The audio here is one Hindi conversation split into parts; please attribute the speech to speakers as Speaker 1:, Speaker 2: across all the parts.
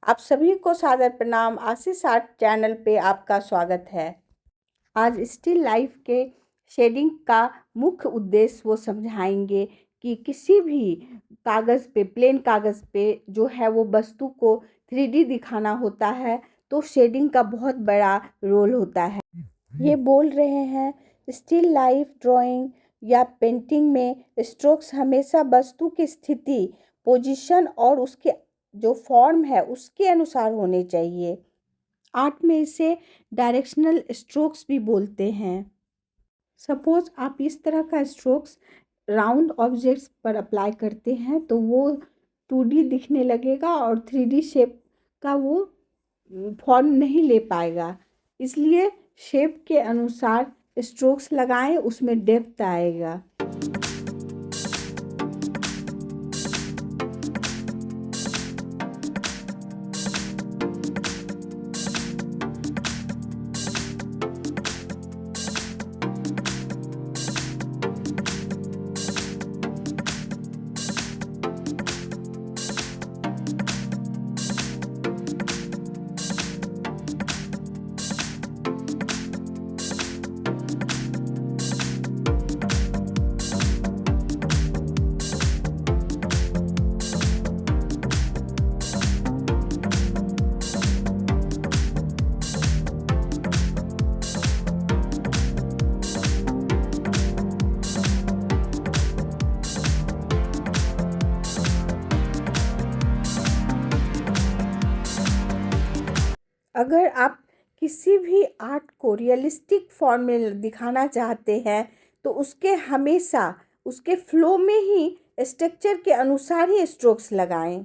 Speaker 1: आप सभी को सादर प्रणाम। आशीष आर्ट चैनल पे आपका स्वागत है। आज स्टिल लाइफ के शेडिंग का मुख्य उद्देश्य वो समझाएंगे कि किसी भी कागज़ पे, प्लेन कागज़ पे जो है वो वस्तु को 3D दिखाना होता है तो शेडिंग का बहुत बड़ा रोल होता है। ये बोल रहे हैं स्टिल लाइफ ड्राइंग या पेंटिंग में स्ट्रोक्स हमेशा वस्तु की स्थिति, पोजीशन और उसके जो फॉर्म है उसके अनुसार होने चाहिए। आर्ट में इसे डायरेक्शनल स्ट्रोक्स भी बोलते हैं। सपोज आप इस तरह का स्ट्रोक्स राउंड ऑब्जेक्ट्स पर अप्लाई करते हैं तो वो 2D दिखने लगेगा और 3D शेप का वो फॉर्म नहीं ले पाएगा। इसलिए शेप के अनुसार स्ट्रोक्स लगाएं, उसमें डेप्थ आएगा। अगर आप किसी भी आर्ट को रियलिस्टिक फॉर्म में दिखाना चाहते हैं तो उसके हमेशा उसके फ्लो में ही स्ट्रक्चर के अनुसार ही स्ट्रोक्स लगाएं।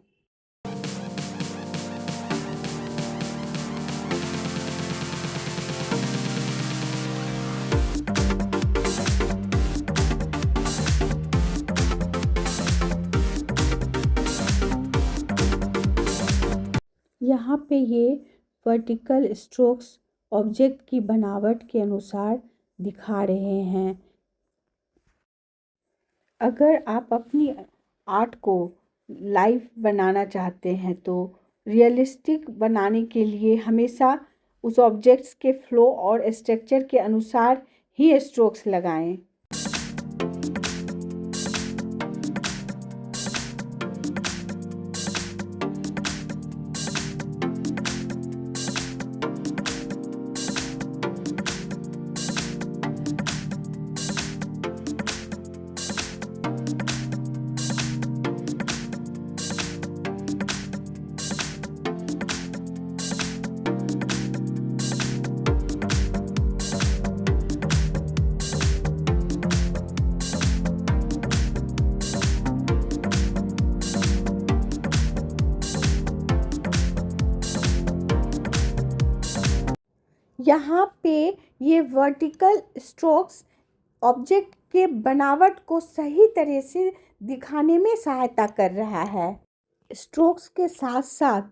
Speaker 1: यहाँ पे ये वर्टिकल स्ट्रोक्स ऑब्जेक्ट की बनावट के अनुसार दिखा रहे हैं। अगर आप अपनी आर्ट को लाइव बनाना चाहते हैं तो रियलिस्टिक बनाने के लिए हमेशा उस ऑब्जेक्ट्स के फ्लो और स्ट्रक्चर के अनुसार ही स्ट्रोक्स लगाएं। यहाँ पे ये वर्टिकल स्ट्रोक्स ऑब्जेक्ट के बनावट को सही तरह से दिखाने में सहायता कर रहा है। स्ट्रोक्स के साथ साथ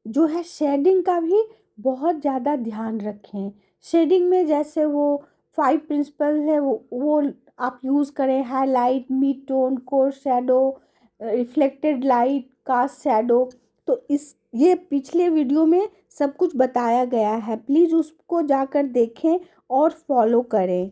Speaker 1: जो है शेडिंग का भी बहुत ज़्यादा ध्यान रखें। शेडिंग में जैसे वो 5 प्रिंसिपल है वो आप यूज़ करें। Highlight, mid tone, core shadow, reflected light, cast shadow. तो ये पिछले वीडियो में सब कुछ बताया गया है, प्लीज़ उसको जाकर देखें और फॉलो करें।